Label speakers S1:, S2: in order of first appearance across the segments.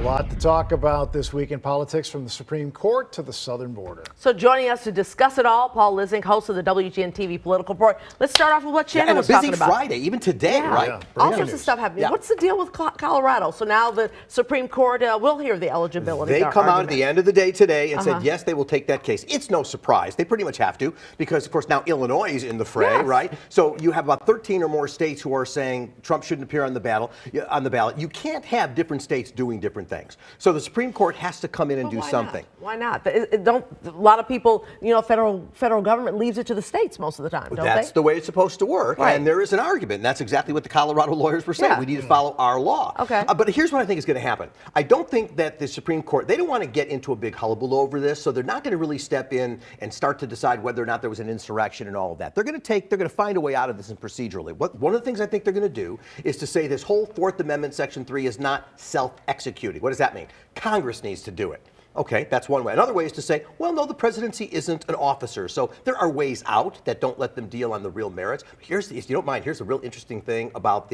S1: lot to talk about this week in politics, from the Supreme Court to the southern border.
S2: So joining us to discuss it all, Paul Lisink, host of the WGN TV Political Report. Let's start off with what Shannon was talking about.
S3: And a busy Friday, even today, right?
S1: Yeah,
S2: all sorts of stuff happening.
S3: Yeah.
S2: What's the deal with Colorado? So now the Supreme Court will hear the eligibility.
S3: They come out at the end of the day today and
S2: Uh-huh.
S3: said, yes, they will take that case. It's no surprise. They pretty much have to because, of course, now Illinois is in the fray,
S2: Yes.
S3: right? So you have about 13 or more states who are saying Trump shouldn't appear on the ballot. You can't have different states doing different things. So the Supreme Court has to come in and do something.
S2: Why not? A lot of people, federal government leaves it to the states most of the time, don't
S3: That's
S2: they?
S3: the way it's supposed to work.
S2: Right.
S3: And there is an argument. And that's exactly what the Colorado lawyers were saying.
S2: Yeah.
S3: We need to follow our law.
S2: Okay.
S3: But here's what I think is going to happen. I don't think that the Supreme Court, they don't want to get into a big hullabaloo over this, so they're not going to really step in and start to decide whether or not there was an insurrection and all of that. They're going to find a way out of this procedurally. One of the things I think they're going to do is to say this whole Fourth Amendment Section 3 is not self-executing. What does that mean? Congress needs to do it. Okay, that's one way. Another way is to say, well, no, the presidency isn't an officer. So there are ways out that don't let them deal on the real merits. If you don't mind, here's a real interesting thing about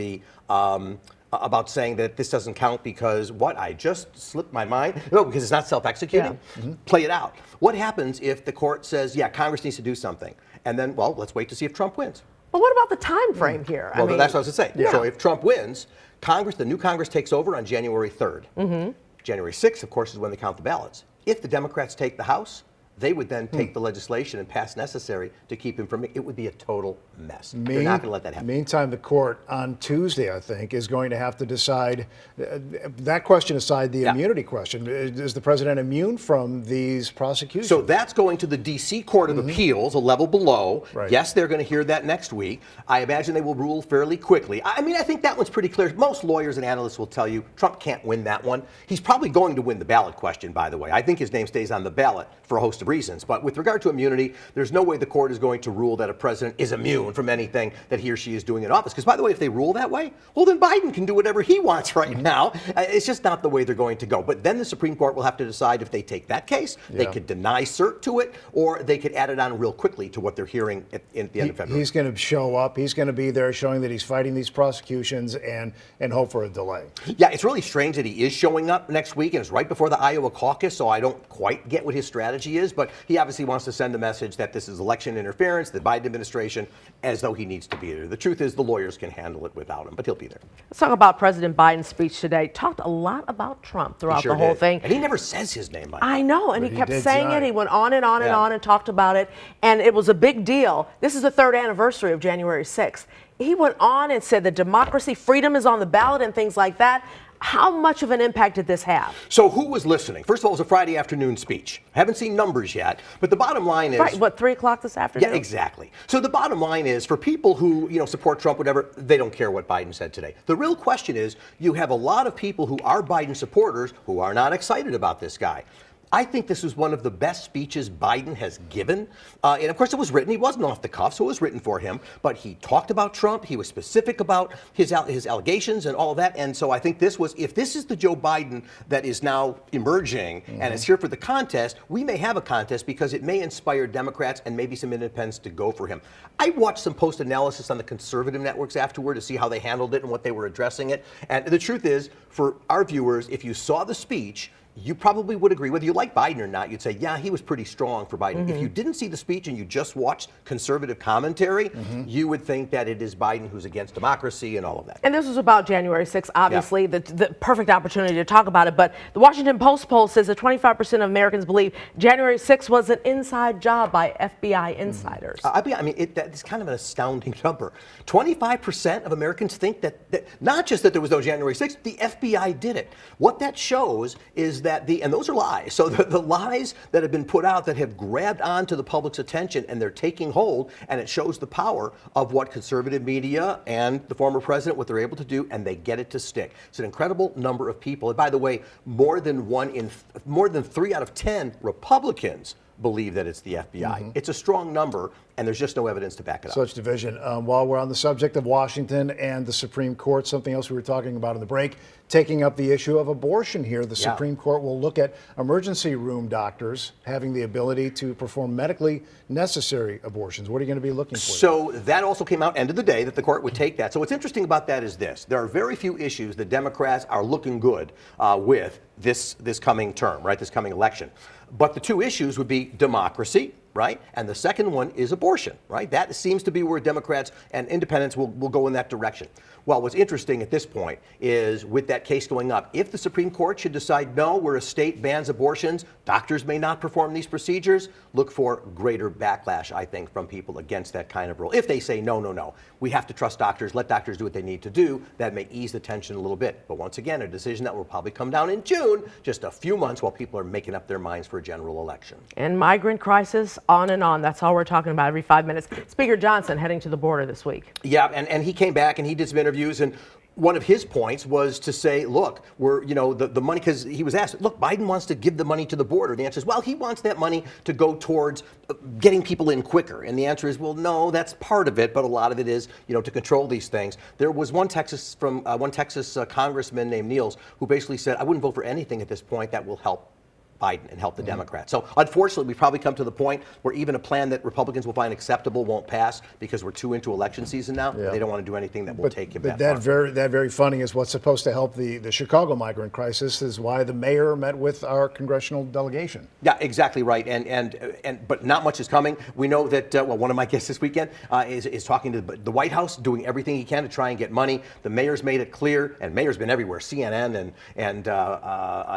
S3: about saying that this doesn't count because I just slipped my mind. No, because it's not self-executing.
S2: Yeah.
S3: Mm-hmm. Play it out. What happens if the court says, yeah, Congress needs to do something? And then, well, let's wait to see if Trump wins.
S2: But what about the time frame here?
S3: Well, that's what I was going to say.
S2: Yeah.
S3: So if Trump wins, the new Congress takes over on January 3rd. Mm-hmm. January 6th, of course, is when they count the ballots. If the Democrats take the House, they would then take the legislation and pass necessary to keep him from it. It would be a total mess. They're not going to let that happen.
S1: Meantime, the court on Tuesday, I think, is going to have to decide that question aside, the immunity question. Is the president immune from these prosecutions?
S3: So that's going to the D.C. Court of Appeals, a level below.
S1: Right.
S3: Yes, they're going to hear that next week. I imagine they will rule fairly quickly. I mean, I think that one's pretty clear. Most lawyers and analysts will tell you Trump can't win that one. He's probably going to win the ballot question, by the way. I think his name stays on the ballot for a host of reasons. But with regard to immunity, there's no way the court is going to rule that a president is immune from anything that he or she is doing in office. Because, by the way, if they rule that way, well, then Biden can do whatever he wants right now. It's just not the way they're going to go. But then the Supreme Court will have to decide if they take that case, they could deny cert to it, or they could add it on real quickly to what they're hearing at the end of February.
S1: He's going to show up. He's going to be there showing that he's fighting these prosecutions and hope for a delay.
S3: Yeah, it's really strange that he is showing up next week, and it's right before the Iowa caucus, so I don't quite get what his strategy is, but he obviously wants to send a message that this is election interference, the Biden administration, as though he needs to be there. The truth is the lawyers can handle it without him, but he'll be there.
S2: Let's talk about President Biden's speech today. Talked a lot about Trump throughout the whole thing.
S3: And he never says his name, Mike.
S2: I know, and
S1: But
S2: he kept
S1: did
S2: saying
S1: tonight.
S2: it. He went on and on and on and talked about it, and it was a big deal. This is the third anniversary of January 6th. He went on and said that democracy, freedom is on the ballot and things like that. How much of an impact did this have?
S3: So who was listening? First of all, it was a Friday afternoon speech. Haven't seen numbers yet, but the bottom line is...
S2: Right, what, 3 o'clock this afternoon?
S3: Yeah, exactly. So the bottom line is, for people who, support Trump, whatever, they don't care what Biden said today. The real question is, you have a lot of people who are Biden supporters who are not excited about this guy. I think this was one of the best speeches Biden has given. And of course, it was written. He wasn't off the cuff, so it was written for him. But he talked about Trump. He was specific about his allegations and all of that. And so I think if this is the Joe Biden that is now emerging and is here for the contest, we may have a contest because it may inspire Democrats and maybe some independents to go for him. I watched some post-analysis on the conservative networks afterward to see how they handled it and what they were addressing it. And the truth is, for our viewers, if you saw the speech, you probably would agree, whether you like Biden or not, you'd say, yeah, he was pretty strong for Biden. If you didn't see the speech and you just watched conservative commentary, you would think that it is Biden who's against democracy and all of that.
S2: And this was about January 6th, obviously, the perfect opportunity to talk about it. But the Washington Post poll says that 25% of Americans believe January 6th was an inside job by FBI insiders.
S3: I mean, that's kind of an astounding number. 25% of Americans think that not just that there was no January 6th, the FBI did it. What that shows is that and those are lies. So the lies that have been put out that have grabbed onto the public's attention and they're taking hold, and it shows the power of what conservative media and the former president, what they're able to do, and they get it to stick. It's an incredible number of people. And by the way, more than 3 out of 10 Republicans believe that it's the FBI. It's a strong number, and there's just no evidence to back it up.
S1: Such division. While we're on the subject of Washington and the Supreme Court, something else we were talking about in the break, taking up the issue of abortion here. The Supreme Court will look at emergency room doctors having the ability to perform medically necessary abortions. What are you going to be looking for?
S3: So that also came out end of the day that the court would take that. So what's interesting about that is this. There are very few issues that Democrats are looking good with this coming term, right? This coming election. But the two issues would be democracy, right? And the second one is abortion, right? That seems to be where Democrats and independents will go in that direction. Well, what's interesting at this point is with that case going up, if the Supreme Court should decide no, where a state bans abortions, doctors may not perform these procedures, look for greater backlash, I think, from people against that kind of rule. If they say no, no, no, we have to trust doctors, let doctors do what they need to do, that may ease the tension a little bit. But once again, a decision that will probably come down in June, just a few months while people are making up their minds for a general election.
S2: And migrant crisis, on and on. That's all we're talking about every 5 minutes. Speaker Johnson heading to the border this week.
S3: Yeah, and he came back and he did some interviews, and one of his points was to say, look, we're, the money, because he was asked, look, Biden wants to give the money to the border. The answer is, well, he wants that money to go towards getting people in quicker. And the answer is, well, no, that's part of it, but a lot of it is, to control these things. There was one Texas congressman named Niels who basically said, I wouldn't vote for anything at this point that will help Biden and help the Democrats. So unfortunately, we've probably come to the point where even a plan that Republicans will find acceptable won't pass because we're too into election season now.
S1: Yeah.
S3: They don't want to do anything that will take him
S1: But
S3: that far.
S1: that very funding is what's supposed to help the Chicago migrant crisis, is why the mayor met with our congressional delegation.
S3: Yeah, exactly right. But not much is coming. We know that one of my guests this weekend is talking to the White House, doing everything he can to try and get money. The mayor's made it clear, and mayor's been everywhere, CNN and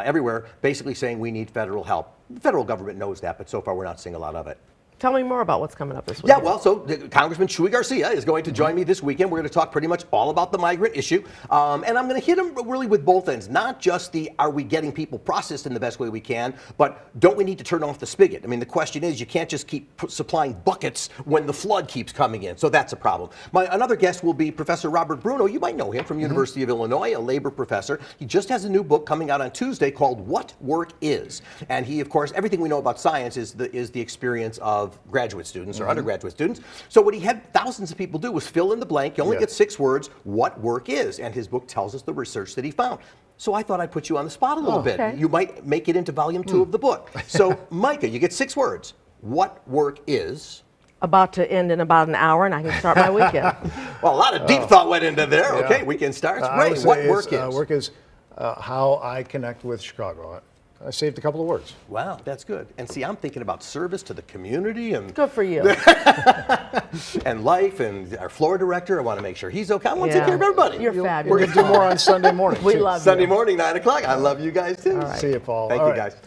S3: everywhere, basically saying we need federal help. The federal government knows that, but so far we're not seeing a lot of it.
S2: Tell me more about what's coming up this week.
S3: Yeah, well, so Congressman Chuy Garcia is going to join me this weekend. We're going to talk pretty much all about the migrant issue. And I'm going to hit him really with both ends. Not just are we getting people processed in the best way we can, but don't we need to turn off the spigot? I mean, the question is, you can't just keep supplying buckets when the flood keeps coming in. So that's a problem. Another guest will be Professor Robert Bruno. You might know him from University of Illinois, a labor professor. He just has a new book coming out on Tuesday called What Work Is. And he, of course, everything we know about science is the experience of graduate students or undergraduate students. So what he had thousands of people do was fill in the blank. You only get 6 words, what work is. And his book tells us the research that he found. So I thought I'd put you on the spot a little bit.
S2: Okay.
S3: You might make it into volume 2 of the book. So Micah, you get 6 words. What work is.
S2: About to end in about an hour, and I can start my weekend.
S3: Well, a lot of deep thought went into there. Yeah. Okay, weekend starts. Great. What work is?
S1: Work is how I connect with Chicago. I saved a couple of words.
S3: Wow, that's good. And see, I'm thinking about service to the community and
S2: Good for you.
S3: and life, and our floor director. I want to make sure he's okay. I want to take care of everybody.
S2: You're
S1: We're
S2: fabulous.
S1: going to do more on Sunday morning.
S2: We
S1: too.
S2: love you.
S3: Sunday morning, 9 o'clock. I love you guys too.
S2: All right.
S1: See you, Paul.
S3: Thank
S1: All
S3: you,
S1: right.
S3: guys.